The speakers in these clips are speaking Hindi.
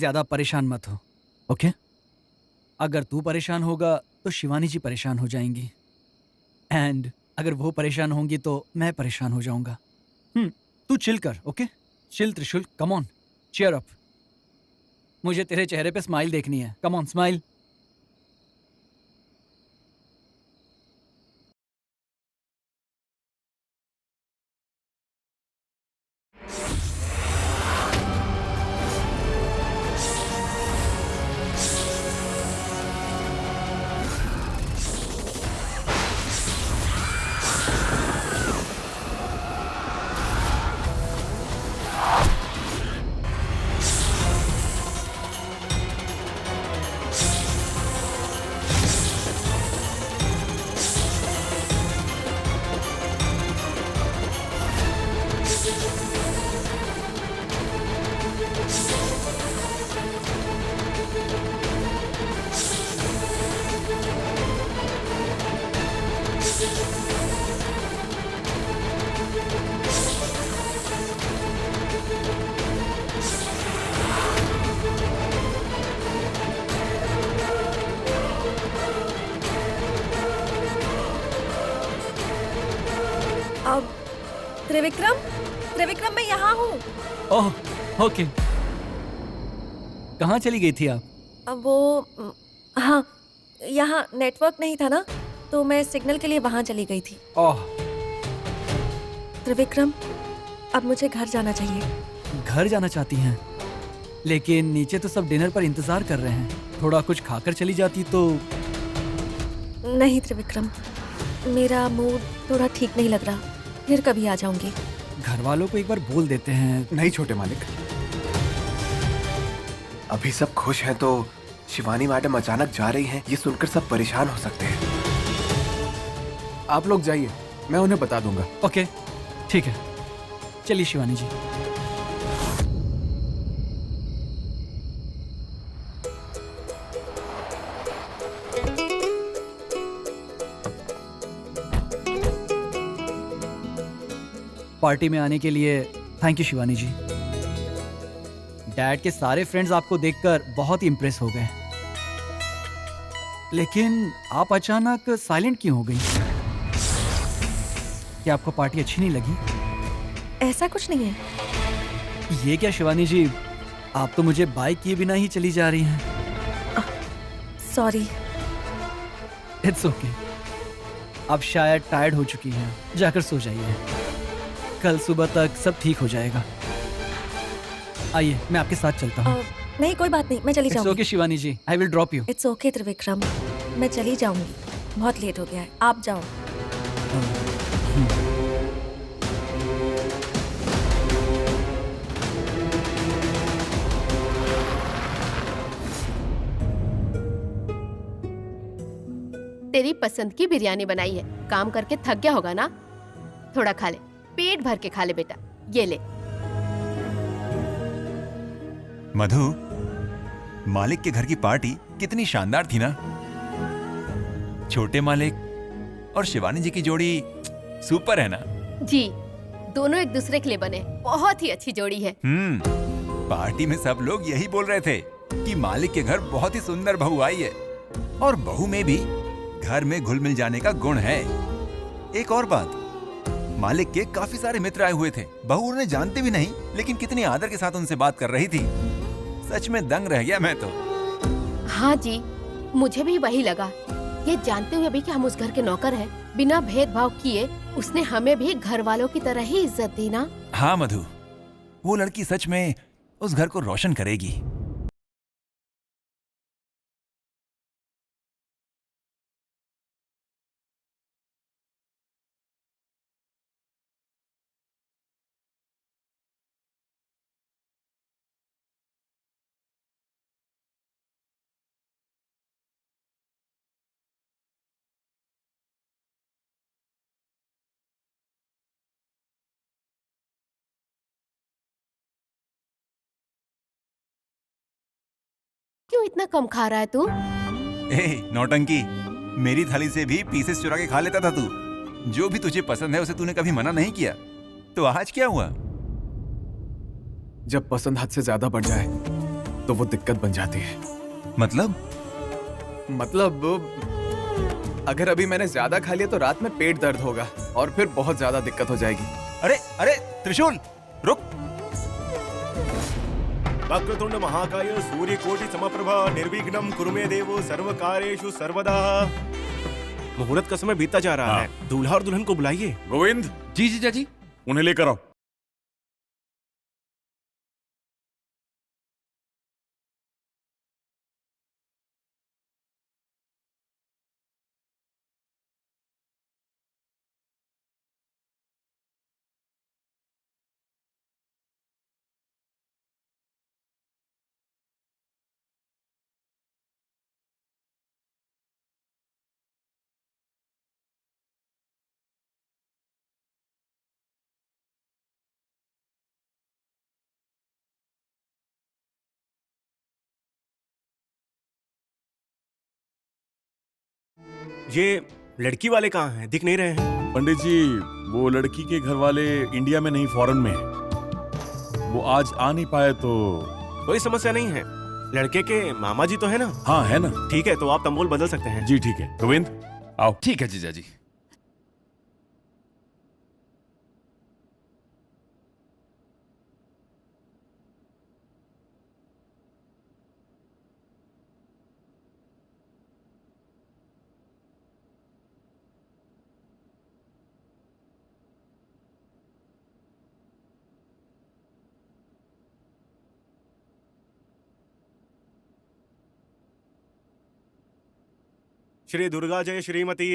ज्यादा परेशान मत हो, ओके? अगर तू परेशान होगा तो शिवानी जी परेशान हो जाएंगी, एंड अगर वो परेशान होंगी तो मैं परेशान हो जाऊंगा। तू चिल कर, ओके? चिल त्रिशूल, कम ऑन, चीयर अप। मुझे तेरे चेहरे पे स्माइल देखनी है, कम ऑन स्माइल। अब त्रिविक्रम, त्रिविक्रम मैं यहाँ हूँ। ओह, ओके। कहाँ चली गई थी आप? अब वो हाँ, यहाँ नेटवर्क नहीं था ना, तो मैं सिग्नल के लिए वहाँ चली गई थी। ओह, त्रिविक्रम, अब मुझे घर जाना चाहिए। घर जाना चाहती हैं? लेकिन नीचे तो सब डिनर पर इंतजार कर रहे हैं। थोड़ा कुछ खाकर चली जाती तो। नहीं त्रिविक्रम, मेरा मूड थोड़ा ठीक नहीं लग रहा, फिर कभी आ जाऊंगी। घर वालों को एक बार बोल देते हैं। नहीं छोटे मालिक, अभी सब खुश हैं तो शिवानी मैडम अचानक जा रही हैं, ये सुनकर सब परेशान हो सकते हैं। आप लोग जाइए, मैं उन्हें बता दूंगा। ओके, ठीक है, चलिए शिवानी जी। पार्टी में आने के लिए thank you Shivani ji. Dad के सारे फ्रेंड्स आपको देखकर बहुत ही इम्प्रेस हो गए, लेकिन आप अचानक साइलेंट क्यों हो गई? क्या आपको पार्टी अच्छी नहीं लगी? ऐसा कुछ नहीं है। ये क्या शिवानी जी, आप तो मुझे बाय किए बिना ही चली जा रही हैं। सॉरी। It's okay. आप शायद टायर्ड हो चुकी हैं, जाकर सो जाइए, कल सुबह तक सब ठीक हो जाएगा। आइए, मैं आपके साथ चलता हूँ। नहीं कोई बात नहीं, मैं चली इट्स जाऊंगी। Okay Shivani ji, I will drop you. It's okay Trivikram, मैं चली जाऊंगी, बहुत लेट हो गया है, आप जाओ। तेरी पसंद की बिरयानी बनाई है, काम करके थक गया होगा ना, थोड़ा खा ले, पेट भर के खा ले बेटा, ये ले। मधु, मालिक के घर की पार्टी कितनी शानदार थी ना। छोटे मालिक और शिवानी जी की जोड़ी सुपर है ना। जी, दोनों एक दूसरे के लिए बने, बहुत ही अच्छी जोड़ी है। पार्टी में सब लोग यही बोल रहे थे कि मालिक के घर बहुत ही सुंदर बहू आई है, और बहू में भी घर में घुल मिल जाने का गुण है। एक और बात, मालिक के काफी सारे मित्र आए हुए थे, बहू उन्हें जानते भी नहीं, लेकिन कितनी आदर के साथ उनसे बात कर रही थी। सच में दंग रह गया मैं तो। हाँ जी, मुझे भी वही लगा। ये जानते हुए भी कि हम उस घर के नौकर हैं, बिना भेदभाव किए उसने हमें भी घर वालों की तरह ही इज्जत दी ना। हाँ मधु, वो लड़की सच में उस घर को रोशन करेगी। क्यों इतना कम खा रहा है तू? नौटंकी, मेरी थाली से भी पीसेस चुरा के खा लेता था तू। जो भी तुझे पसंद है उसे तूने कभी मना नहीं किया, तो आज क्या हुआ? जब पसंद हद से ज्यादा बढ़ जाए तो वो दिक्कत बन जाती है। मतलब? अगर अभी मैंने ज्यादा खा लिया तो रात में पेट दर्द होगा और फिर बहुत ज्यादा दिक्कत हो जाएगी। अरे अरे त्रिशूल रुक। वक्रतुंड महाकाय सूर्यकोटि समप्रभा निर्विघ्नं कुरु मे देवो सर्वकार्येषु सर्वदा। मुहूर्त का समय बीतता जा रहा है, दूल्हा और दुल्हन को बुलाइए। गोविंद, जी जीजा जी। उन्हें लेकर आओ। ये लड़की वाले कहाँ हैं? दिख नहीं रहे हैं। पंडित जी, वो लड़की के घर वाले इंडिया में नहीं फॉरेन में हैं। वो आज आ नहीं पाए तो। कोई समस्या नहीं है, लड़के के मामा जी तो है ना? हाँ है ना। ठीक है, तो आप तंबोल बदल सकते हैं। जी ठीक है। गोविंद आओ। ठीक है जीजा जी। श्री दुर्गा जय श्रीमती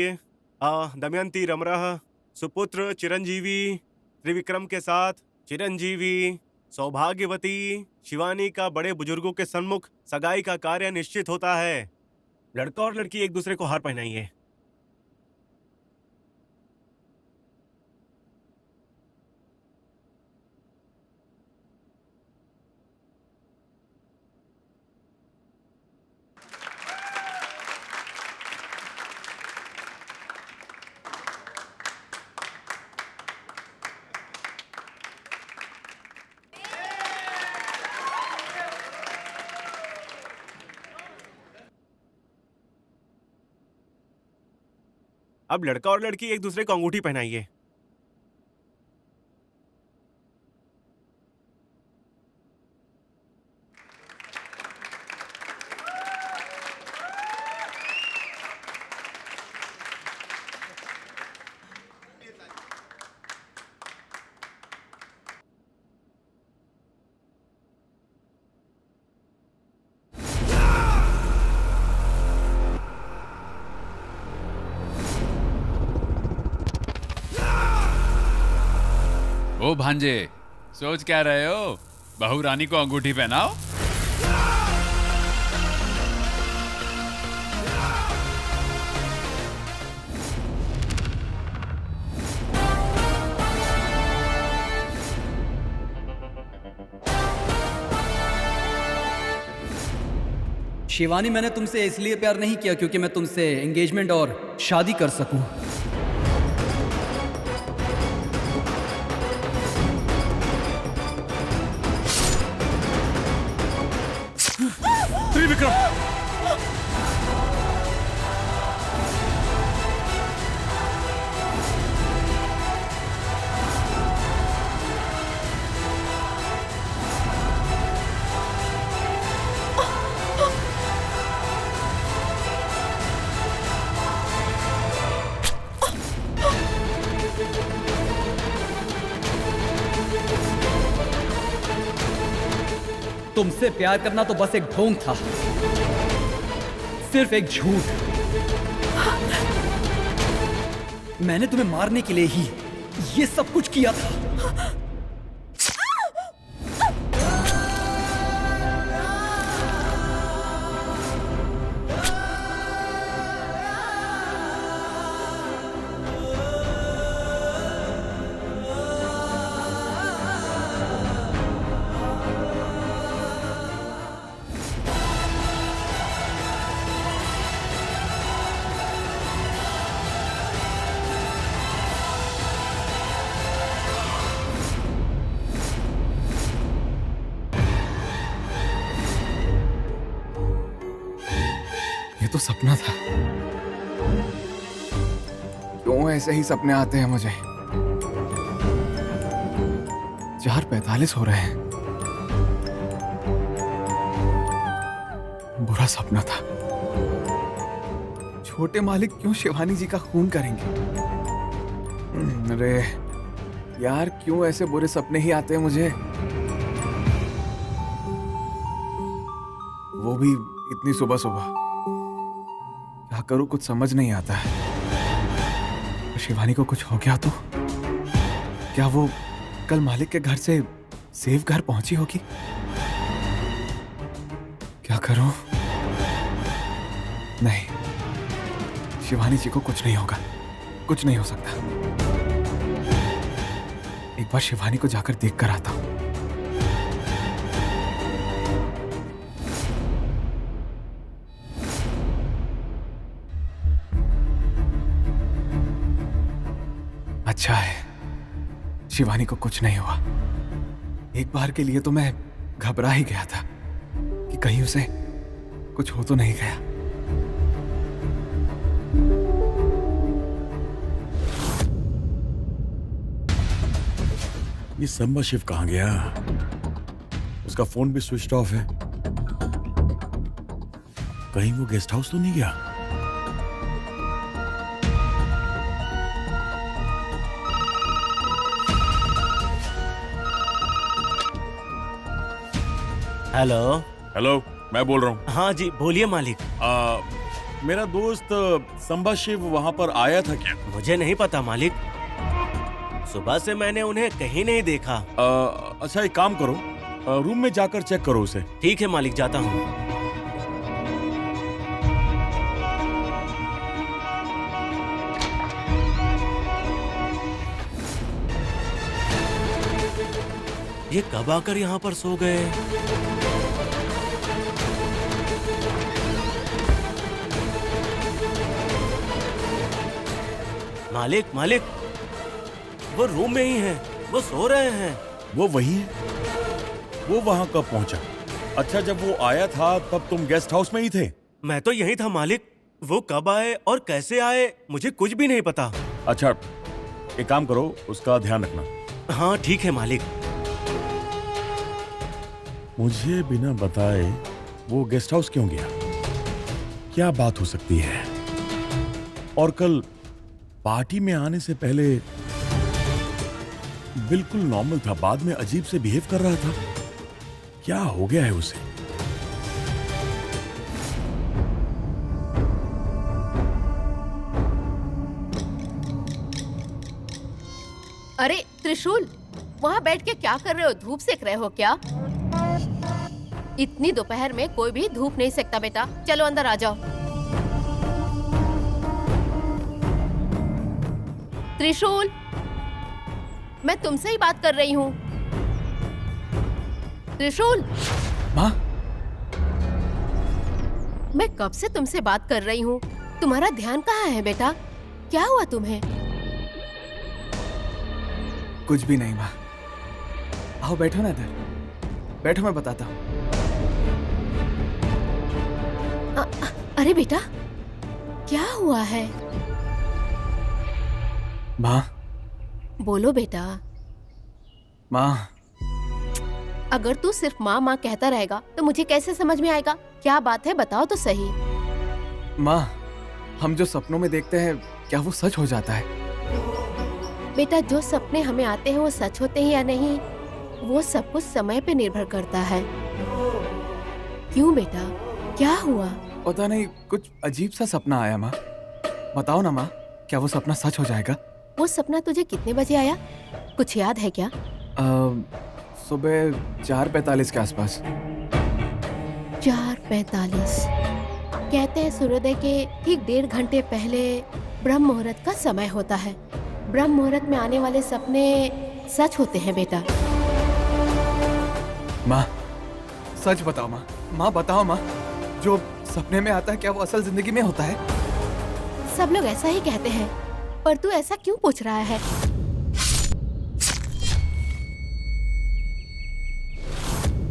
दमयंती रमरह सुपुत्र चिरंजीवी त्रिविक्रम के साथ चिरंजीवी सौभाग्यवती शिवानी का बड़े बुजुर्गों के सन्मुख सगाई का कार्य निश्चित होता है। लड़का और लड़की एक दूसरे को हार पहनाइए। अब लड़का और लड़की एक दूसरे को अंगूठी पहनाइए। ओ भांजे, सोच क्या रहे हो? बहू रानी को अंगूठी पहनाओ। शिवानी, मैंने तुमसे इसलिए प्यार नहीं किया क्योंकि मैं तुमसे एंगेजमेंट और शादी कर सकूं। त्रिविक्रम, तुमसे प्यार करना तो बस एक ढोंग था, सिर्फ एक झूठ। मैंने तुम्हें मारने के लिए ही ये सब कुछ किया था। तो सपना था। क्यों ऐसे ही सपने आते हैं मुझे? 4:45 हो रहे हैं। बुरा सपना था। छोटे मालिक क्यों शिवानी जी का खून करेंगे? अरे यार, क्यों ऐसे बुरे सपने ही आते हैं मुझे? वो भी इतनी सुबह सुबह। क्या करूं, कुछ समझ नहीं आता है। शिवानी को कुछ हो गया तो? क्या वो कल मालिक के घर से सेफ घर पहुंची होगी? क्या करूं? नहीं, शिवानी जी को कुछ नहीं होगा, कुछ नहीं हो सकता। एक बार शिवानी को जाकर देख कर आता हूं। अच्छा है, शिवानी को कुछ नहीं हुआ। एक बार के लिए तो मैं घबरा ही गया था कि कहीं उसे कुछ हो तो नहीं गया। ये संबा शिव कहाँ गया? उसका फोन भी स्विच ऑफ है। कहीं वो गेस्ट हाउस तो नहीं गया? हेलो। हेलो, मैं बोल रहा हूँ। हाँ जी, बोलिए मालिक। मेरा दोस्त संबा शिव वहां पर आया था क्या? मुझे नहीं पता मालिक, सुबह से मैंने उन्हें कहीं नहीं देखा। अच्छा, एक काम करो, रूम में जाकर चेक करो उसे। ठीक है मालिक, जाता हूँ। ये कब आकर यहाँ पर सो गए? मालिक, मालिक, वो रूम में ही हैं, वो सो रहे हैं। वो वही है? वो वहां कब पहुंचा? अच्छा, जब वो आया था तब तुम गेस्ट हाउस में ही थे? मैं तो यही था मालिक। वो कब आए और कैसे आए मुझे कुछ भी नहीं पता। अच्छा, एक काम करो, उसका ध्यान रखना। हाँ ठीक है मालिक। मुझे बिना बताए वो गेस्ट हाउस क्यों गया? क्या बात हो सकती है? और कल पार्टी में आने से पहले बिल्कुल नॉर्मल था, बाद में अजीब से बिहेव कर रहा था। क्या हो गया है उसे? अरे त्रिशूल, वहाँ बैठ के क्या कर रहे हो? धूप सेक रहे हो क्या? इतनी दोपहर में कोई भी धूप नहीं सेकता बेटा। चलो अंदर आ जाओ। त्रिशूल, मैं तुमसे ही बात कर रही हूँ। त्रिशूल, माँ, मैं कब से तुमसे बात कर रही हूँ। तुम्हारा ध्यान कहाँ है बेटा? क्या हुआ तुम्हें? कुछ भी नहीं माँ। आओ बैठो ना इधर, बैठो, मैं बताता हूँ। अरे बेटा, क्या हुआ है? माँ, बोलो बेटा। माँ, अगर तू सिर्फ माँ माँ कहता रहेगा तो मुझे कैसे समझ में आएगा? क्या बात है, बताओ तो सही। माँ, हम जो सपनों में देखते हैं क्या वो सच हो जाता है? बेटा, जो सपने हमें आते हैं वो सच होते हैं या नहीं, वो सब कुछ समय पे निर्भर करता है। क्यों बेटा, क्या हुआ? पता नहीं, कुछ अजीब सा सपना आया माँ। बताओ ना माँ, क्या वो सपना सच हो जाएगा? वो सपना तुझे कितने बजे आया? कुछ याद है क्या? सुबह 4:45 के आसपास। 4:45। कहते हैं सूर्योदय के ठीक 1.5 घंटे पहले ब्रह्म मुहूर्त का समय होता है। ब्रह्म मुहूर्त में आने वाले सपने सच होते हैं बेटा। माँ, सच बताओ माँ। माँ बताओ माँ, जो सपने में आता है क्या वो असल जिंदगी में होता है? सब लोग ऐसा ही कहते हैं, पर तू ऐसा क्यों पूछ रहा है?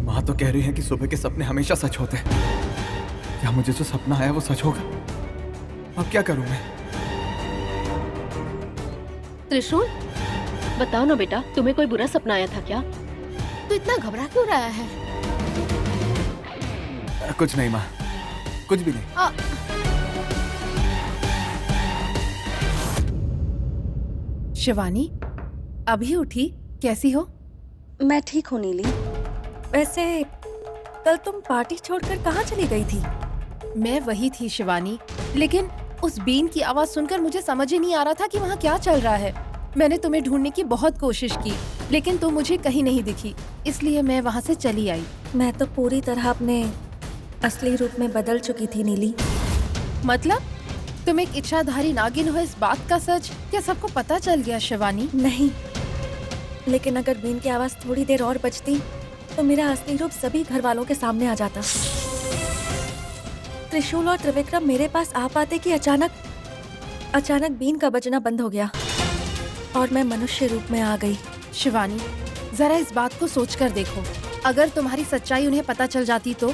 माँ तो कह रही है कि सुबह के सपने हमेशा सच होते हैं। क्या मुझे जो सपना आया वो सच होगा? अब क्या करूं मैं? त्रिशूल, बताओ ना बेटा, तुम्हें कोई बुरा सपना आया था क्या? तू इतना घबरा क्यों रहा है? कुछ नहीं माँ, कुछ भी नहीं। शिवानी, अभी उठी? कैसी हो? मैं ठीक हूँ नीली। वैसे कल तुम पार्टी छोड़कर कहाँ चली गई थी? मैं वही थी शिवानी, लेकिन उस बीन की आवाज सुनकर मुझे समझ ही नहीं आ रहा था कि वहाँ क्या चल रहा है। मैंने तुम्हें ढूंढने की बहुत कोशिश की, लेकिन तुम मुझे कहीं नहीं दिखी, इसलिए मैं वहाँ से चली आई। मैं तो पूरी तरह अपने असली रूप में बदल चुकी थी नीली। मतलब तुम एक इच्छाधारी नागिन हो, इस बात का सच क्या सबको पता चल गया शिवानी? नहीं, लेकिन अगर बीन की आवाज थोड़ी देर और बजती तो मेरा असली रूप सभी घर वालों के सामने आ जाता। त्रिशूल और त्रिविक्रम मेरे पास आ पाते कि अचानक बीन का बजना बंद हो गया और मैं मनुष्य रूप में आ गई। शिवानी, जरा इस बात को सोचकर देखो, अगर तुम्हारी सच्चाई उन्हें पता चल जाती तो?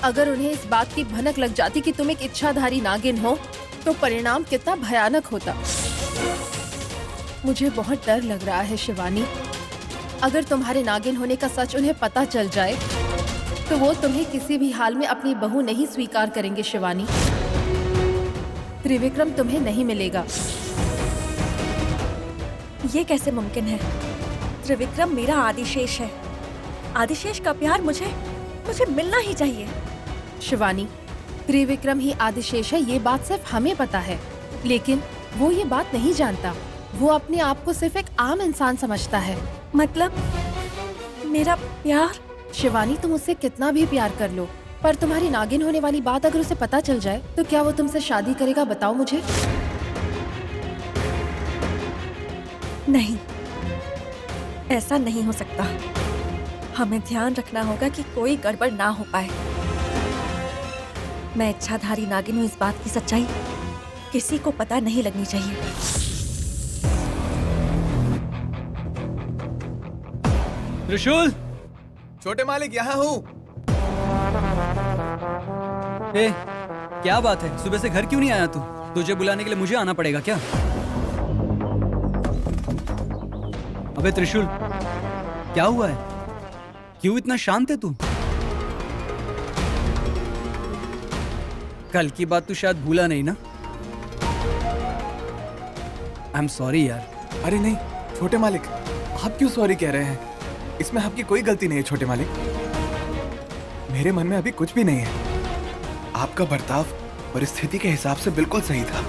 अगर उन्हें इस बात की भनक लग जाती कि तुम एक इच्छाधारी नागिन हो, तो परिणाम कितना भयानक होता। मुझे बहुत डर लग रहा है शिवानी। अगर तुम्हारे नागिन होने का सच उन्हें पता चल जाए तो वो तुम्हें किसी भी हाल में अपनी बहू नहीं स्वीकार करेंगे शिवानी। त्रिविक्रम तुम्हें नहीं मिलेगा। ये कैसे मुमकिन है? त्रिविक्रम मेरा आदिशेष है। आदिशेष का प्यार मुझे मिलना ही चाहिए। शिवानी, त्रिविक्रम ही आदिशेष है, ये बात सिर्फ हमें पता है, लेकिन वो ये बात नहीं जानता। वो अपने आप को सिर्फ एक आम इंसान समझता है। मतलब मेरा प्यार? शिवानी, तुम उससे कितना भी प्यार कर लो, पर तुम्हारी नागिन होने वाली बात अगर उसे पता चल जाए तो क्या वो तुमसे शादी करेगा? बताओ मुझे। नहीं, ऐसा नहीं हो सकता। हमें ध्यान रखना होगा कि कोई गड़बड़ ना हो पाए। मैं इच्छाधारी नागिन हूँ, इस बात की सच्चाई किसी को पता नहीं लगनी चाहिए। त्रिशूल! छोटे मालिक, यहाँ हूँ। ए, क्या बात है? सुबह से घर क्यों नहीं आया तू? तुझे बुलाने के लिए मुझे आना पड़ेगा क्या? अबे त्रिशूल, क्या हुआ है? क्यों इतना शांत है तू? कल की बात तू शायद भूला नहीं ना? आई एम सॉरी यार। अरे नहीं छोटे मालिक, आप क्यों सॉरी कह रहे हैं? इसमें आपकी कोई गलती नहीं है छोटे मालिक। मेरे मन में अभी कुछ भी नहीं है। आपका बर्ताव परिस्थिति के हिसाब से बिल्कुल सही था।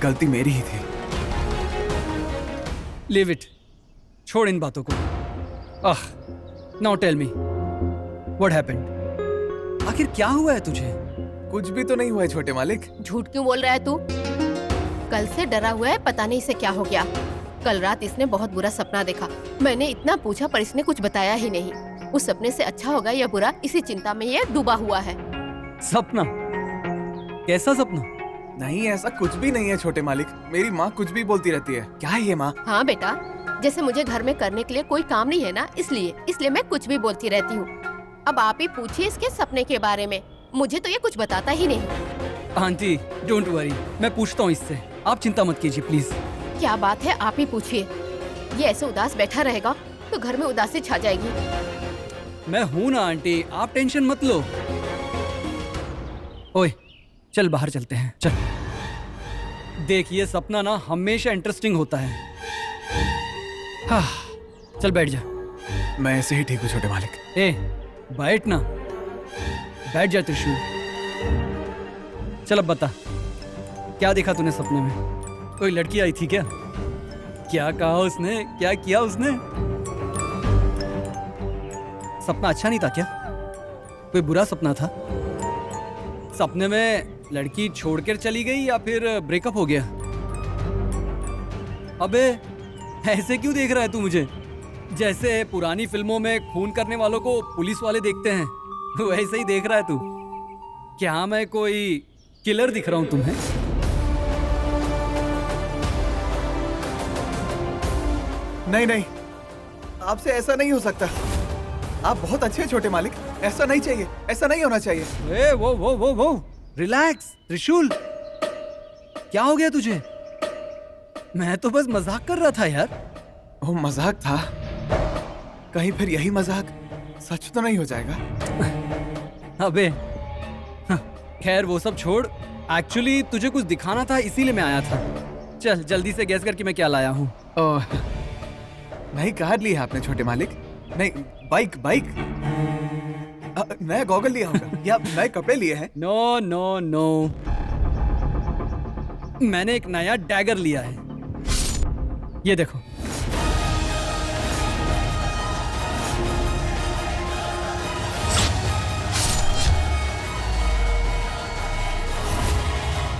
गलती मेरी ही थी। लीव इट, छोड़ इन बातों को। Now tell me what happened? आखिर क्या हुआ है तुझे? कुछ भी तो नहीं हुआ है छोटे मालिक। झूठ क्यों बोल रहा है तू? कल से डरा हुआ है, पता नहीं इसे क्या हो गया। कल रात इसने बहुत बुरा सपना देखा। मैंने इतना पूछा पर इसने कुछ बताया ही नहीं। उस सपने से अच्छा होगा या बुरा, इसी चिंता में ये डूबा हुआ है। सपना? कैसा सपना? नहीं, ऐसा कुछ भी नहीं है छोटे मालिक। मेरी माँ कुछ भी बोलती रहती है। क्या है ये माँ? हाँ बेटा, जैसे मुझे घर में करने के लिए कोई काम नहीं है ना, इसलिए मैं कुछ भी बोलती रहती हूँ। अब आप ही पूछिए इसके सपने के बारे में, मुझे तो ये कुछ बताता ही नहीं। आंटी डोंट वरी, मैं पूछता हूँ इससे, आप चिंता मत कीजिए प्लीज। क्या बात है, आप ही पूछिए। ये ऐसे उदास बैठा रहेगा तो घर में उदासी छा जाएगी। मैं हूं ना आंटी, आप टेंशन मत लो। ओए चल बाहर चलते हैं, चल। देख ये सपना ना हमेशा इंटरेस्टिंग होता है। हाँ, चल बैठ जा। मैं ऐसे ही ठीक हूँ छोटे मालिक। ए बैठ ना, बैठ जा त्रिशूल। चल अब बता, क्या देखा तूने सपने में? कोई लड़की आई थी क्या? क्या कहा उसने, क्या किया उसने? सपना अच्छा नहीं था क्या? कोई बुरा सपना था? सपने में लड़की छोड़कर चली गई या फिर ब्रेकअप हो गया? अबे ऐसे क्यों देख रहा है तू मुझे? जैसे पुरानी फिल्मों में खून करने वालों को पुलिस वाले देखते हैं, वैसे ही देख रहा है तू। क्या मैं कोई किलर दिख रहा हूं तुम्हें? नहीं नहीं, आपसे ऐसा नहीं हो सकता। आप बहुत अच्छे हैं छोटे मालिक। ऐसा नहीं चाहिए, ऐसा नहीं होना चाहिए। ए, वो रिलैक्स त्रिशूल, क्या हो गया तुझे? मैं तो बस मजाक कर रहा था यार। वो मजाक था, कहीं फिर यही मजाक सच तो नहीं हो जाएगा? अबे खैर वो सब छोड़, एक्चुअली तुझे कुछ दिखाना था इसीलिए मैं आया था। चल जल्दी से गैस कर कि मैं क्या लाया हूँ। ओह, नई कार ली है आपने छोटे मालिक? नहीं, बाइक। नया गॉगल लिया होगा या नए कपड़े लिए हैं? नो नो नो, मैंने एक नया डैगर लिया है, ये देखो।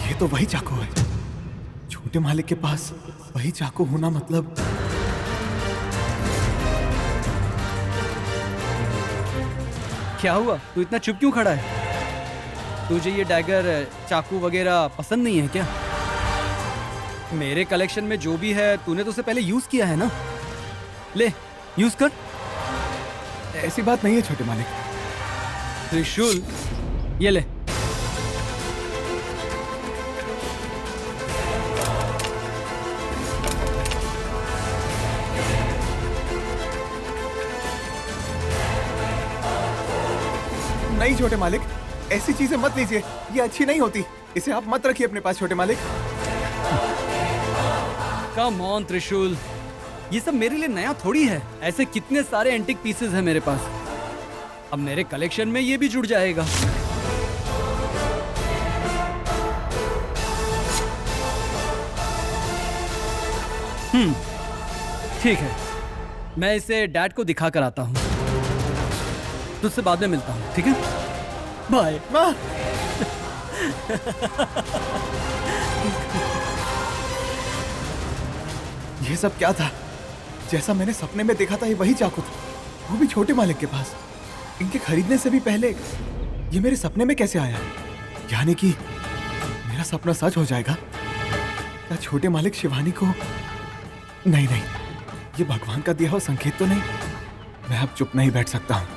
ये तो वही चाकू है। छोटे मालिक के पास वही चाकू होना मतलब क्या हुआ, तू इतना चुप क्यों खड़ा है? तुझे ये डैगर चाकू वगैरह पसंद नहीं है क्या? मेरे कलेक्शन में जो भी है तूने तो उसे पहले यूज किया है ना, ले यूज कर। ऐसी बात नहीं है छोटे मालिक। त्रिशूल, ये ले। नहीं छोटे मालिक, ऐसी चीजें मत लीजिए, ये अच्छी नहीं होती। इसे आप मत रखिए अपने पास छोटे मालिक। कम ऑन त्रिशूल, ये सब मेरे लिए नया थोड़ी है। ऐसे कितने सारे एंटिक पीसेस हैं मेरे पास, अब मेरे कलेक्शन में ये भी जुड़ जाएगा। ठीक है, मैं इसे डैड को दिखा कर आता हूँ, तुझसे बाद में मिलता हूँ, ठीक है? बाय। माँ, ये सब क्या था? जैसा मैंने सपने में देखा था ये वही चाकू था, वो भी छोटे मालिक के पास। इनके खरीदने से भी पहले ये मेरे सपने में कैसे आया? यानी कि मेरा सपना सच हो जाएगा? क्या छोटे मालिक शिवानी को? नहीं, ये भगवान का दिया हुआ संकेत तो नहीं। मैं अब चुप नहीं बैठ सकता हूँ,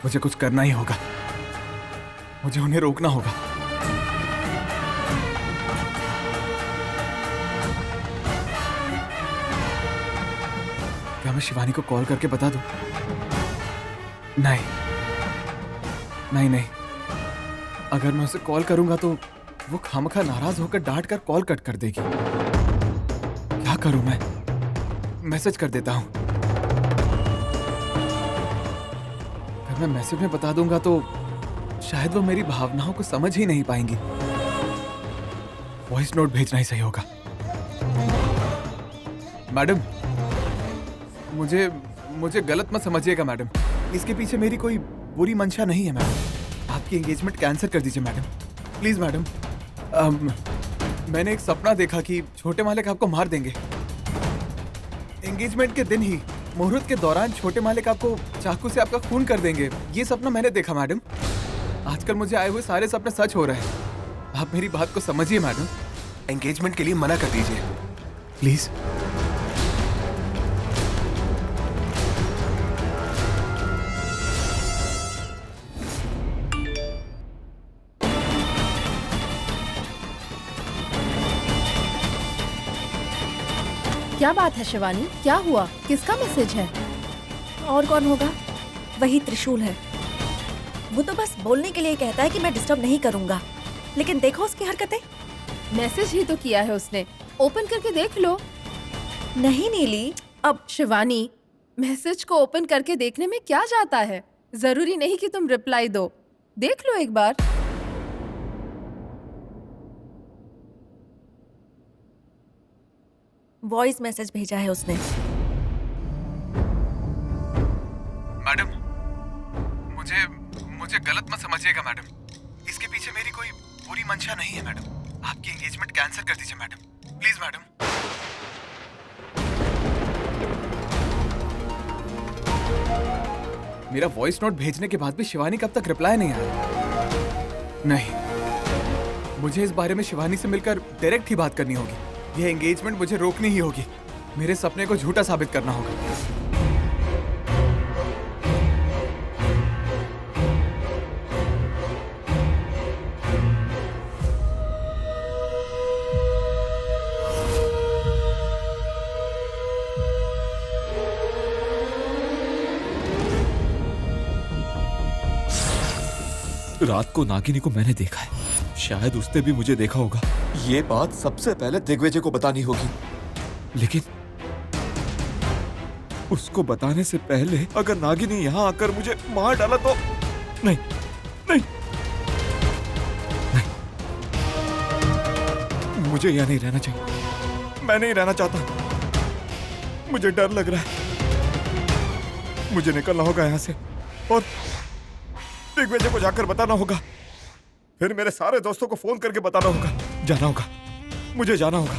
मुझे कुछ करना ही होगा। मुझे उन्हें रोकना होगा। क्या मैं शिवानी को कॉल करके बता दूं? नहीं, अगर मैं उसे कॉल करूंगा तो वो खामखा नाराज होकर डांट कर कॉल कट कर देगी। क्या करूं मैं? मैसेज कर देता हूं। अगर मैं मैसेज में बता दूंगा तो शायद वो मेरी भावनाओं को समझ ही नहीं पाएंगी। वॉइस नोट भेजना ही सही होगा। मैडम, मुझे गलत मत समझिएगा मैडम, इसके पीछे मेरी कोई बुरी मंशा नहीं है मैडम। आपकी एंगेजमेंट कैंसिल कर दीजिए मैडम, प्लीज मैडम। मैंने एक सपना देखा कि छोटे मालिक आपको मार देंगे। एंगेजमेंट के दिन ही मुहूर्त के दौरान छोटे मालिक आपको चाकू से आपका खून कर देंगे। ये सपना मैंने देखा मैडम। आजकल मुझे आए हुए सारे सपने सच हो रहे हैं। आप मेरी बात को समझिए मैडम, एंगेजमेंट के लिए मना कर दीजिए प्लीज। क्या बात है शिवानी, क्या हुआ? किसका मैसेज है? और कौन होगा? वही त्रिशूल है। वो तो बस बोलने के लिए कहता है कि मैं डिस्टर्ब नहीं करूंगा, लेकिन देखो उसकी हरकतें। मैसेज ही तो किया है उसने, ओपन करके देख लो। नहीं नीली, अब शिवानी, मैसेज को ओपन करके देखने में क्या जाता है? जरूरी नहीं कि तुम रिप्लाई दो, देख लो एक बार। वॉइस मैसेज भेजा है उसने। मैडम, मुझे गलत मत समझिएगा मैडम, इसके पीछे मेरी कोई बुरी मंशा नहीं है मैडम। आपकी एंगेजमेंट कैंसिल कर दीजिए मैडम, प्लीज मैडम। मेरा वॉइस नोट भेजने के बाद भी शिवानी कब तक रिप्लाई नहीं आया? नहीं, मुझे इस बारे में शिवानी से मिलकर डायरेक्ट ही बात करनी होगी। यह एंगेजमेंट मुझे रोकनी ही होगी। मेरे सपने को झूठा साबित करना होगा। रात को नागिनी को मैंने देखा है, शायद उसने भी मुझे देखा होगा। ये बात सबसे पहले दिग्विजय को बतानी होगी, लेकिन उसको बताने से पहले अगर नागिनी यहाँ आकर मुझे मार डाला तो नहीं, नहीं, नहीं। मुझे यहाँ नहीं रहना चाहिए, मैं नहीं रहना चाहता। मुझे डर लग रहा है, मुझे निकलना होगा यहाँ से और दिग्विजय को जाकर बताना होगा, फिर मेरे सारे दोस्तों को फोन करके बताना होगा, जाना होगा, मुझे जाना होगा।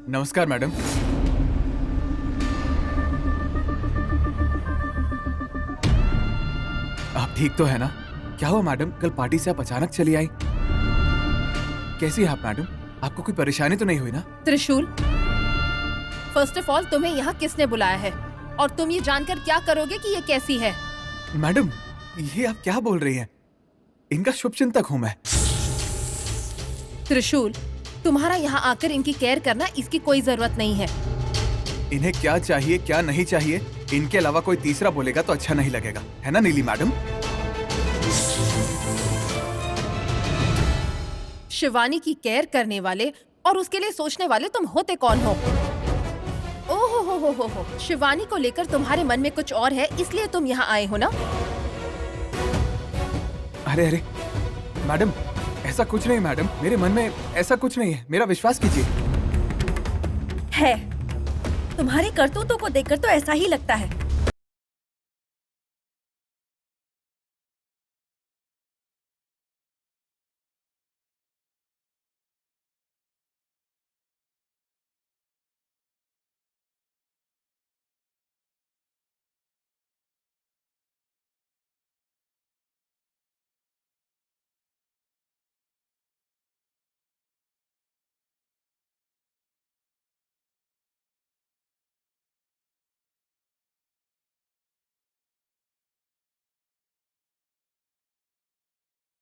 नमस्कार मैडम। आप ठीक तो है ना? क्या हुआ मैडम, कल पार्टी से आप अचानक चली आई? कैसी है आप मैडम? आपको कोई परेशानी तो नहीं हुई ना? त्रिशूल, फर्स्ट ऑफ ऑल तुम्हें यहाँ किसने बुलाया है और तुम ये जानकर क्या करोगे कि ये कैसी है? मैडम ये आप क्या बोल रही हैं? इनका शुभचिंतक हूँ मैं। त्रिशूल, तुम्हारा यहाँ आकर इनकी केयर करना इसकी कोई जरूरत नहीं है। इन्हें क्या चाहिए क्या नहीं चाहिए, इनके अलावा कोई तीसरा बोलेगा तो अच्छा नहीं लगेगा, है ना नीली मैडम? शिवानी की केयर करने वाले और उसके लिए सोचने वाले तुम होते कौन हो? ओहो हो, शिवानी को लेकर तुम्हारे मन में कुछ और है, इसलिए तुम यहाँ आए हो ना? अरे अरे मैडम, ऐसा कुछ नहीं मैडम, मेरे मन में ऐसा कुछ नहीं है, मेरा विश्वास कीजिए। है, तुम्हारी करतूतों को देखकर तो ऐसा ही लगता है।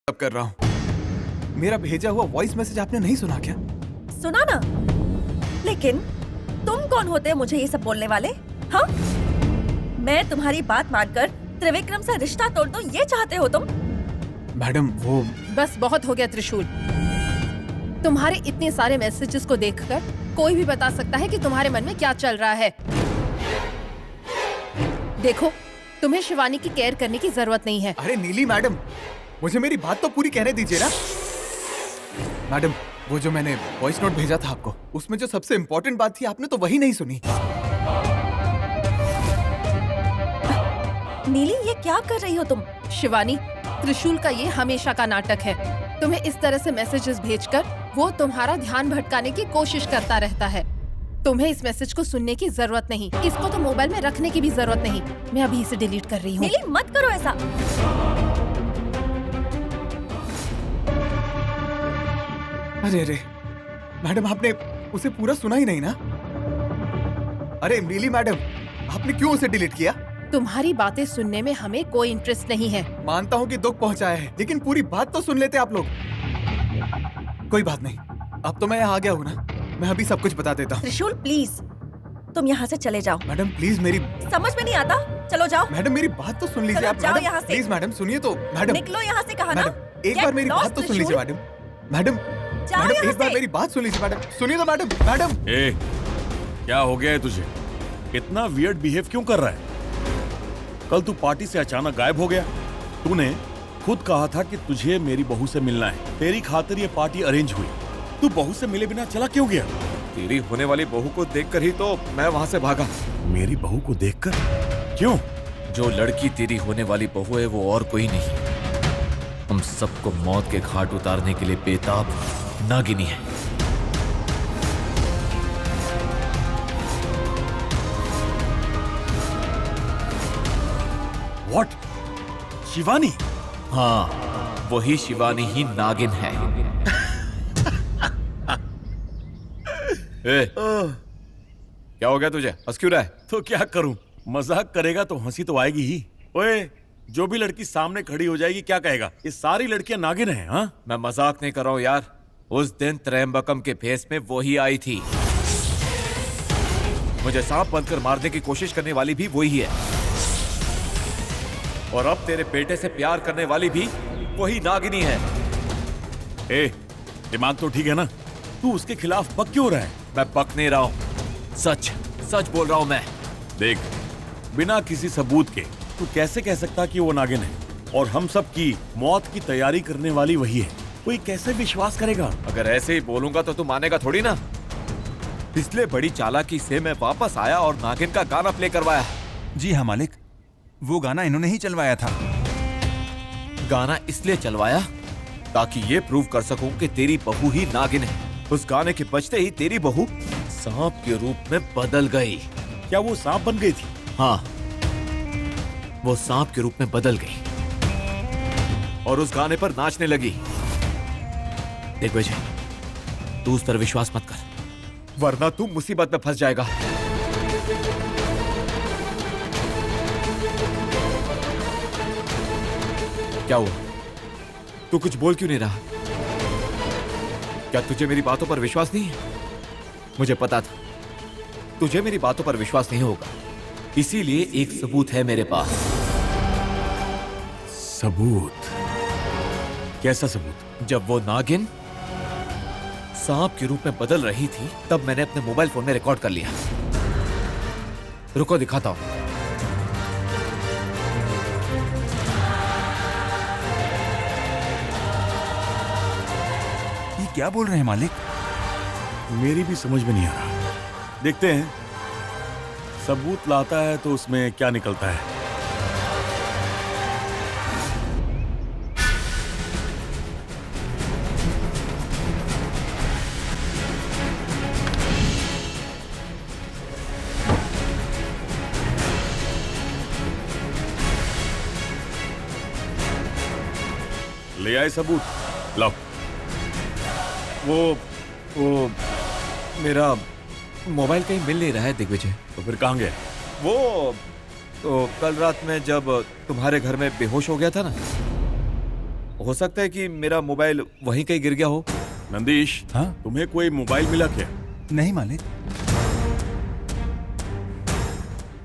अब कर रहा हूँ। मेरा भेजा हुआ वॉइस मैसेज आपने नहीं सुना क्या? सुना ना, लेकिन तुम कौन होते हैं मुझे ये सब बोलने वाले? हाँ, मैं तुम्हारी बात मानकर त्रिविक्रम से रिश्ता तोड़ दूं, ये चाहते हो तुम? मैडम वो बस बहुत हो गया त्रिशूल। तुम्हारे इतने सारे मैसेजेस को देखकर कोई भी बता सकता है कि तुम्हारे मन में क्या चल रहा है। देखो, तुम्हें शिवानी की केयर करने की जरूरत नहीं है। अरे नीली मैडम, मुझे मेरी बात तो पूरी कहने दीजिए ना। मैडम वो जो मैंने वॉइस नोट भेजा था आपको, उसमें जो सबसे इम्पोर्टेंट बात थी आपने तो वही नहीं सुनी। नीली, ये क्या कर रही हो तुम? शिवानी, त्रिशूल का ये हमेशा का नाटक है। तुम्हें इस तरह से मैसेजेस भेजकर वो तुम्हारा ध्यान भटकाने की कोशिश करता रहता है। तुम्हें इस मैसेज को सुनने की जरूरत नहीं, इसको तो मोबाइल में रखने की भी जरूरत नहीं। मैं अभी इसे डिलीट कर रही हूँ। नीली मत करो ऐसा। अरे अरे मैडम, आपने उसे पूरा सुना ही नहीं ना? अरे नीली मैडम, आपने क्यों उसे डिलीट किया? तुम्हारी बातें सुनने में हमें कोई इंटरेस्ट नहीं है। मानता हूँ कि दुख पहुंचाया है, लेकिन पूरी बात तो सुन लेते आप लोग। कोई बात नहीं, अब तो मैं यहाँ आ गया हूँ ना, मैं अभी सब कुछ बता देता हूँ। त्रिशूल प्लीज, तुम यहाँ से चले जाओ। मैडम प्लीज, मेरी समझ में नहीं आता, चलो जाओ। मैडम मेरी बात तो सुन लीजिए चलो, आप। जाओ मैडम यहाँ से। प्लीज मैडम सुनिए तो। मैडम निकलो यहाँ से, कहा ना। मैडम एक Get बार मेरी lost, बात तो सुन लीजिए त्रिशूल। मैडम। मैडम जाओ मैडम यहाँ एक बार से। मेरी बात सुन लीजिए मैडम, सुनिए तो मैडम। मैडम ए, क्या हो गया है तुझे? इतना वियर्ड बिहेव क्यों कर रहा है? कल तू पार्टी से अचानक गायब हो गया। तूने खुद कहा था कि तुझे मेरी बहू से मिलना है, तेरी खातिर ये पार्टी अरेंज हुई। तू बहू से मिले बिना चला क्यों गया? तेरी होने वाली बहू को देखकर ही तो मैं वहां से भागा। मेरी बहू को देखकर? क्यों? जो लड़की तेरी होने वाली बहू है वो और कोई नहीं, हम सबको मौत के घाट उतारने के लिए बेताब नागिनी है। What? शिवानी? हाँ, वही शिवानी ही नागिन है। ए, क्या हो गया तुझे? हंस क्यों रहा है? तो क्या करूं, मजाक करेगा तो हंसी तो आएगी ही। ओए, जो भी लड़की सामने खड़ी हो जाएगी क्या कहेगा, ये सारी लड़कियां नागिन हैं? हाँ, मैं मजाक नहीं कर रहा हूं यार। उस दिन त्रयंबकम के फेस में वही आई थी। मुझे सांप बनकर मारने की कोशिश करने वाली भी वही है, और अब तेरे बेटे से प्यार करने वाली भी वही नागिनी है। ए, दिमाग तो ठीक है ना? तू उसके खिलाफ बक क्यों रहा है? मैं बक नहीं रहा हूं, सच सच बोल रहा हूं मैं। देख, बिना किसी सबूत के तू कैसे कह सकता कि वो नागिन है? और हम सब की मौत की तैयारी करने वाली वही है, कोई कैसे विश्वास करेगा? अगर ऐसे ही बोलूंगा तो तू मानेगा थोड़ी ना। इसलिए बड़ी चालाकी से मैं वापस आया और नागिन का गाना प्ले करवाया। जी हाँ मालिक, वो गाना इन्होंने ही चलवाया था। गाना इसलिए चलवाया ताकि ये प्रूव कर सकूं कि तेरी बहू ही नागिन है। उस गाने के बजते ही तेरी बहू सांप के रूप में बदल गई। क्या वो सांप बन गई थी? हाँ, वो सांप के रूप में बदल गई और उस गाने पर नाचने लगी। देख विजय, तू उस पर विश्वास मत कर, वरना तू मुसीबत में फंस जाएगा। क्या हुआ? तू कुछ बोल क्यों नहीं रहा? क्या तुझे मेरी बातों पर विश्वास नहीं है? मुझे पता था तुझे मेरी बातों पर विश्वास नहीं होगा, इसीलिए एक सबूत है मेरे पास। सबूत? कैसा सबूत? जब वो नागिन सांप के रूप में बदल रही थी तब मैंने अपने मोबाइल फोन में रिकॉर्ड कर लिया। रुको दिखाता हूं। ये क्या बोल रहे हैं मालिक? मेरी भी समझ में नहीं आ रहा। देखते हैं, सबूत लाता है तो उसमें क्या निकलता है। ले आए सबूत? लाओ। वो मेरा मोबाइल कहीं मिल नहीं रहा है दिग्विजय। तो फिर कहाँ गया? वो तो कल रात में जब तुम्हारे घर में बेहोश हो गया था ना, हो सकता है कि मेरा मोबाइल वहीं कहीं गिर गया हो। नंदीश, हाँ? तुम्हें कोई मोबाइल मिला क्या? नहीं मालिक।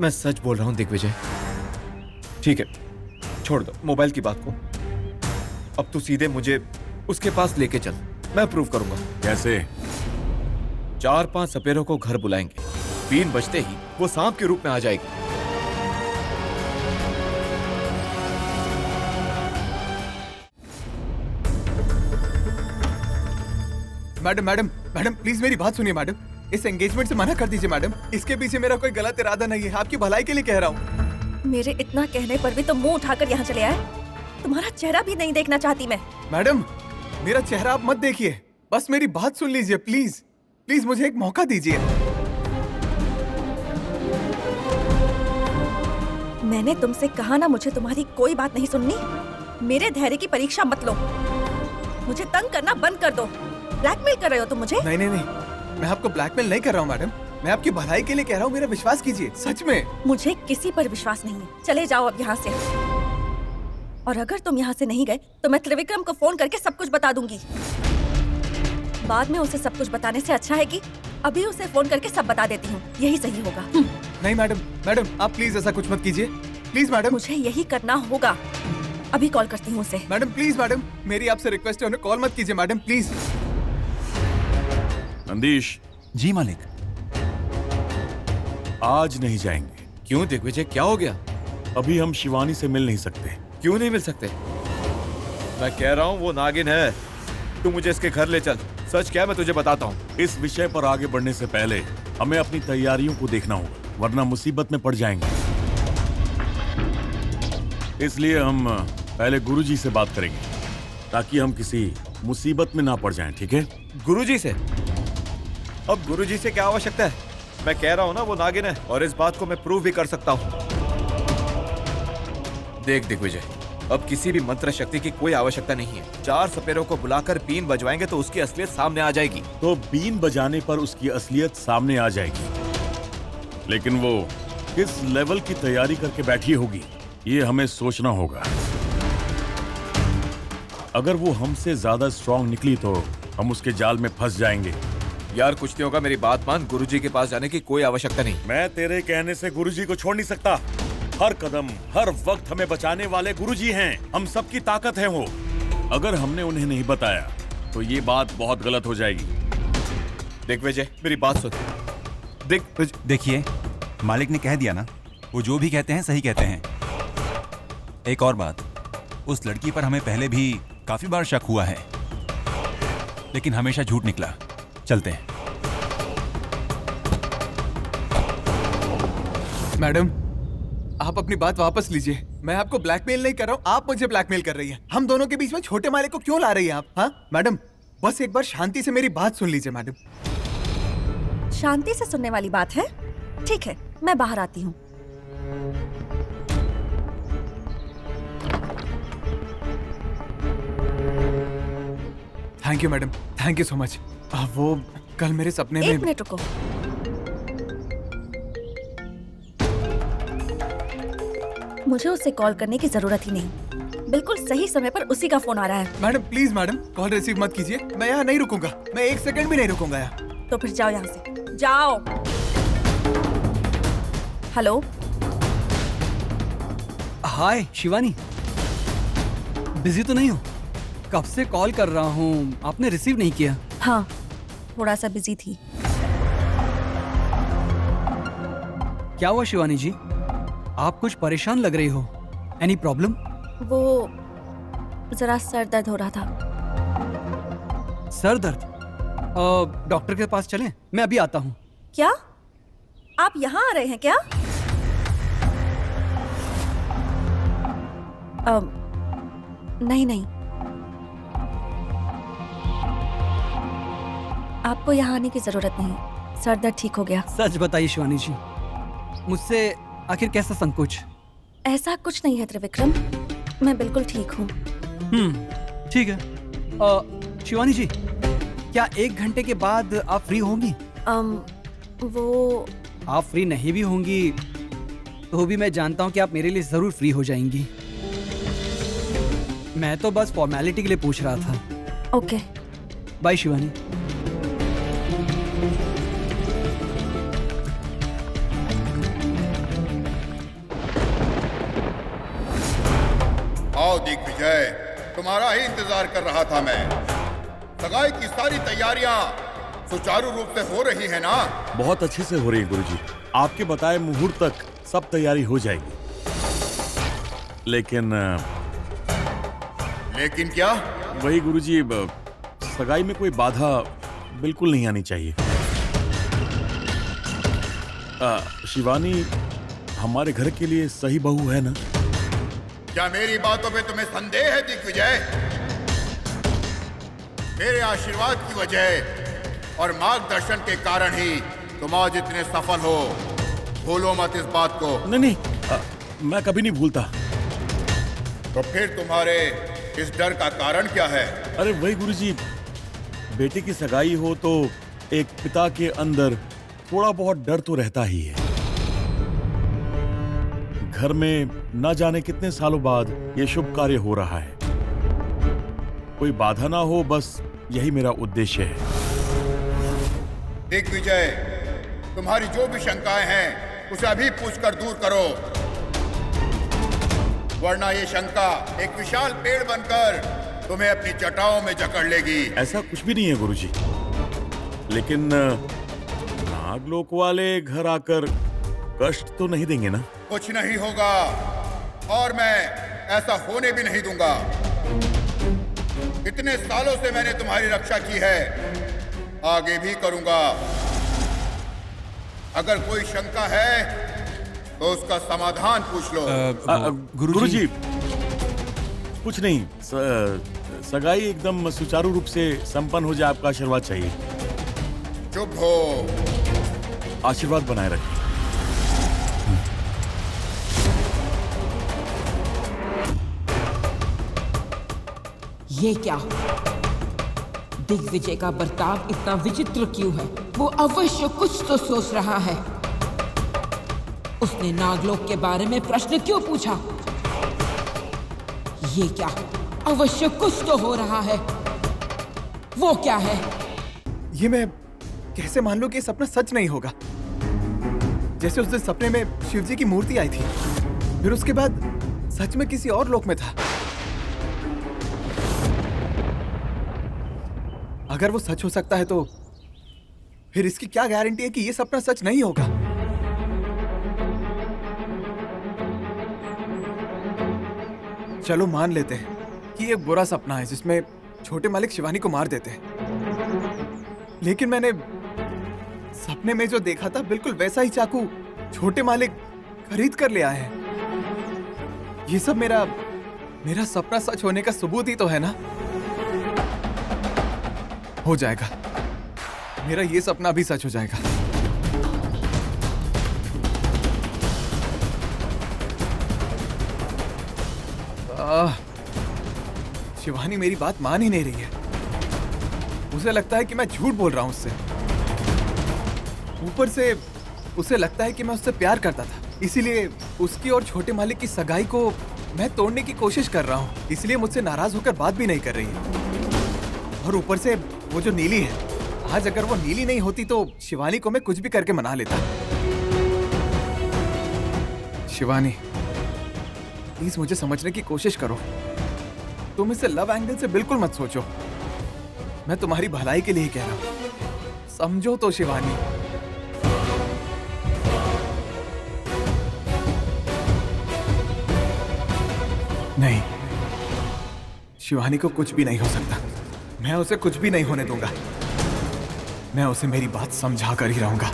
मैं सच बोल रहा हूं दिग्विजय। ठीक है, छोड़ दो मोबाइल की बात को। अब तू सीधे मुझे उसके पास लेके चल, मैं प्रूव करूंगा। कैसे? 4-5 सपेरों को घर बुलाएंगे, 3 बजते ही वो सांप के रूप में आ जाएगी। मैडम मैडम मैडम, प्लीज मेरी बात सुनिए मैडम। इस एंगेजमेंट से मना कर दीजिए मैडम। इसके पीछे मेरा कोई गलत इरादा नहीं है, आपकी भलाई के लिए कह रहा हूँ। मेरे इतना कहने पर भी तो मुंह उठाकर यहाँ चले आए। तुम्हारा चेहरा भी नहीं देखना चाहती मैं। मैडम, मेरा चेहरा आप मत देखिए, बस मेरी बात सुन लीजिए प्लीज। प्लीज मुझे एक मौका दीजिए। मैंने तुमसे कहा ना, मुझे तुम्हारी कोई बात नहीं सुननी। मेरे धैर्य की परीक्षा मत लो। मुझे तंग करना बंद कर दो। ब्लैकमेल कर रहे हो तुम मुझे। नहीं नहीं नहीं, मैं आपको ब्लैकमेल नहीं कर रहा हूँ मैडम, मैं आपकी भलाई के लिए कह रहा हूँ। मेरा विश्वास कीजिए, सच में। मुझे किसी पर विश्वास नहीं है। चले जाओ अब यहाँ से। और अगर तुम यहाँ से नहीं गए तो मैं त्रिविक्रम को फोन करके सब कुछ बता दूंगी। बाद में उसे सब कुछ बताने से अच्छा है कि अभी उसे फोन करके सब बता देती हूँ, यही सही होगा। नहीं मैडम, मैडम आप प्लीज ऐसा कुछ मत कीजिए, प्लीज मैडम। मुझे यही करना होगा। अभी कॉल करती हूँ उसे। मैडम प्लीज, मैडम मेरी आपसे रिक्वेस्ट है, उन्हें कॉल मत कीजिए मैडम, प्लीज। नंदीश। जी मालिक। आज नहीं जाएंगे। क्यों दिग्विजय, क्या हो गया? अभी हम शिवानी से मिल नहीं सकते। क्यों नहीं मिल सकते? मैं कह रहा हूँ वो नागिन है। तू मुझे इसके घर ले चल। सच क्या, मैं तुझे बताता हूँ। इस विषय पर आगे बढ़ने से पहले हमें अपनी तैयारियों को देखना होगा, वरना मुसीबत में पड़ जाएंगे। इसलिए हम पहले गुरुजी से बात करेंगे, ताकि हम किसी मुसीबत में ना पड़ जाएं, ठीक है? गुरुजी से? अब गुरुजी से क्या आवश्यकता है? मैं कह रहा हूँ ना वो नागिन है, और इस बात को मैं प्रूव भी कर सकता हूँ। देख दिग्विजय, अब किसी भी मंत्र शक्ति की कोई आवश्यकता नहीं है। 4 सपेरों को बुलाकर बीन बजवाएंगे तो उसकी असलियत सामने आ जाएगी। तो बीन बजाने पर उसकी असलियत सामने आ जाएगी, लेकिन वो किस लेवल की तैयारी करके बैठी होगी ये हमें सोचना होगा। अगर वो हमसे ज्यादा स्ट्रांग निकली तो हम उसके जाल में फंस जाएंगे। यार कुछ नहीं होगा, मेरी बात मान। गुरुजी के पास जाने की कोई आवश्यकता नहीं। मैं तेरे कहने से गुरुजी को छोड़ नहीं सकता। हर कदम हर वक्त हमें बचाने वाले गुरुजी हैं। हम सबकी ताकत है वो। अगर हमने उन्हें नहीं बताया तो ये बात बहुत गलत हो जाएगी। दिग्विजय मेरी बात सुन। देखिए, मालिक ने कह दिया ना, वो जो भी कहते हैं सही कहते हैं। एक और बात, उस लड़की पर हमें पहले भी काफी बार शक हुआ है, लेकिन हमेशा झूठ निकला। चलते हैं। मैडम, आप अपनी बात वापस लीजिए। मैं आपको ब्लैकमेल नहीं कर रहा हूँ, आप मुझे ब्लैकमेल कर रही हैं। हम दोनों के बीच में छोटे मालिक को क्यों ला रही हैं आप? हाँ मैडम, बस एक बार शांति से मेरी बात सुन लीजिए मैडम। शांति से सुनने वाली बात है। ठीक है, मैं बाहर आती हूँ। Thank you madam, thank you so much. वो कल मेरे सपने में। एक मिनट रुको। मुझे उससे कॉल करने की जरूरत ही नहीं। बिल्कुल सही समय पर उसी का फोन आ रहा है। Madam please madam, call receive मत कीजिए। मैं यहाँ नहीं रुकूंगा, मैं 1 सेकंड भी नहीं रुकूंगा यहाँ। तो फिर जाओ यहाँ से, जाओ। हेलो, हाय शिवानी, बिजी तो नहीं हो? कब से कॉल कर रहा हूँ, आपने रिसीव नहीं किया। हाँ थोड़ा सा बिजी थी। क्या हुआ शिवानी जी, आप कुछ परेशान लग रही हो। Any problem? वो जरा सर दर्द हो रहा था। सर दर्द? डॉक्टर के पास चलें? मैं अभी आता हूँ। क्या आप यहाँ आ रहे हैं क्या? नहीं नहीं, आपको यहाँ आने की जरूरत नहीं। सर दर्द ठीक हो गया। सच बताइए शिवानी जी, मुझसे आखिर कैसा संकोच? ऐसा कुछ नहीं है त्रिविक्रम, मैं बिल्कुल ठीक हूँ। ठीक है। शिवानी जी, क्या 1 घंटे के बाद आप फ्री होंगी? वो आप फ्री नहीं भी होंगी तो भी मैं जानता हूँ कि आप मेरे लिए जरूर फ्री हो जाएंगी। मैं तो बस फॉर्मेलिटी के लिए पूछ रहा था। Okay, bye Shivani. आओ दिग्विजय, तुम्हारा ही इंतजार कर रहा था मैं। सगाई की सारी तैयारियां सुचारू रूप से हो रही है ना? बहुत अच्छे से हो रही है गुरुजी। आपके बताए मुहूर्त तक सब तैयारी हो जाएगी। लेकिन क्या? वही गुरुजी, सगाई में कोई बाधा बिल्कुल नहीं आनी चाहिए। शिवानी हमारे घर के लिए सही बहू है ना? क्या मेरी बातों पे तुम्हें संदेह है दिग्विजय? मेरे आशीर्वाद की वजह और मार्गदर्शन के कारण ही तुम आज इतने सफल हो। भूलो मत इस बात को। नहीं, मैं कभी नहीं भूलता। तो फिर तुम्हारे इस डर का कारण क्या है? अरे वही गुरुजी, बेटे की सगाई हो तो एक पिता के अंदर थोड़ा बहुत डर तो रहता ही है। घर में न जाने कितने सालों बाद ये शुभ कार्य हो रहा है। कोई बाधा ना हो, बस यही मेरा उद्देश्य है। दिग्विजय, तुम्हारी जो भी शंकाएं हैं उसे अभी पूछकर दूर करो, वरना ये शंका एक विशाल पेड़ बनकर तुम्हें अपनी जटाओं में जकड़ लेगी। ऐसा कुछ भी नहीं है गुरुजी, लेकिन नागलोक वाले घर आकर कष्ट तो नहीं देंगे ना? कुछ नहीं होगा, और मैं ऐसा होने भी नहीं दूंगा। इतने सालों से मैंने तुम्हारी रक्षा की है, आगे भी करूंगा। अगर कोई शंका है तो उसका समाधान पूछ लो। गुरुजी, कुछ नहीं। सगाई एकदम सुचारू रूप से संपन्न हो जाए, आपका आशीर्वाद चाहिए। चुप हो। आशीर्वाद बनाए रखें। ये क्या? दिग्विजय का बर्ताव इतना विचित्र क्यों है? वो अवश्य कुछ तो सोच रहा है। उसने नागलोक के बारे में प्रश्न क्यों पूछा? ये क्या? अवश्य कुछ तो हो रहा है। वो क्या है? ये मैं कैसे मान लूं कि ये सपना सच नहीं होगा? जैसे उस दिन सपने में शिवजी की मूर्ति आई थी, फिर उसके बाद सच में किसी और लोक में था। अगर वो सच हो सकता है तो फिर इसकी क्या गारंटी है कि ये सपना सच नहीं होगा? चलो मान लेते हैं कि ये एक बुरा सपना है जिसमें छोटे मालिक शिवानी को मार देते हैं। लेकिन मैंने सपने में जो देखा था बिल्कुल वैसा ही चाकू छोटे मालिक खरीद कर ले आए हैं। ये सब मेरा सपना सच होने का सबूत ही तो है ना? हो जाएगा, मेरा ये सपना भी सच हो जाएगा। शिवानी मेरी बात मान ही नहीं रही है। उसे लगता है कि मैं झूठ बोल रहा हूं उससे। ऊपर से उसे लगता है कि मैं उससे प्यार करता था, इसीलिए उसकी और छोटे मालिक की सगाई को मैं तोड़ने की कोशिश कर रहा हूं। इसलिए मुझसे नाराज होकर बात भी नहीं कर रही है। और ऊपर से वो जो नीली है, आज अगर वो नीली नहीं होती तो शिवानी को मैं कुछ भी करके मना लेता। शिवानी, प्लीज मुझे समझने की कोशिश करो। तुम इसे लव एंगल से बिल्कुल मत सोचो। मैं तुम्हारी भलाई के लिए कह रहा हूं, समझो तो शिवानी। नहीं, शिवानी को कुछ भी नहीं हो सकता। मैं उसे कुछ भी नहीं होने दूंगा। मैं उसे मेरी बात समझा कर ही रहूंगा।